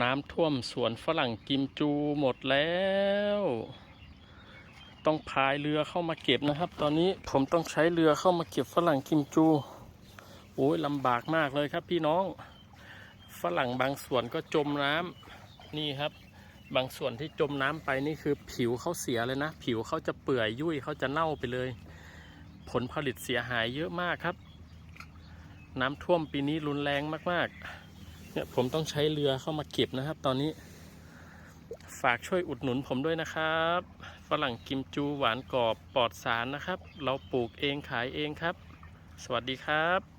น้ำท่วมสวนฝรั่งกิมจูหมดแล้วต้องพายเรือเข้ามาเก็บนะครับตอนนี้ผมต้องใช้เรือเข้ามาเก็บฝรั่งกิมจูโอ้ยลำบากมากเลยครับพี่น้องฝรั่งบางส่วนก็จมน้ำนี่ครับบางส่วนที่จมน้ำไปนี่คือผิวเขาเสียเลยนะผิวเขาจะเปื่อยยุ่ยเขาจะเน่าไปเลยผลผลิตเสียหายเยอะมากครับน้ำท่วมปีนี้รุนแรงมากๆเนี่ยผมต้องใช้เรือเข้ามาเก็บนะครับตอนนี้ฝากช่วยอุดหนุนผมด้วยนะครับฝรั่งกิมจูหวานกรอบปลอดสารนะครับเราปลูกเองขายเองครับสวัสดีครับ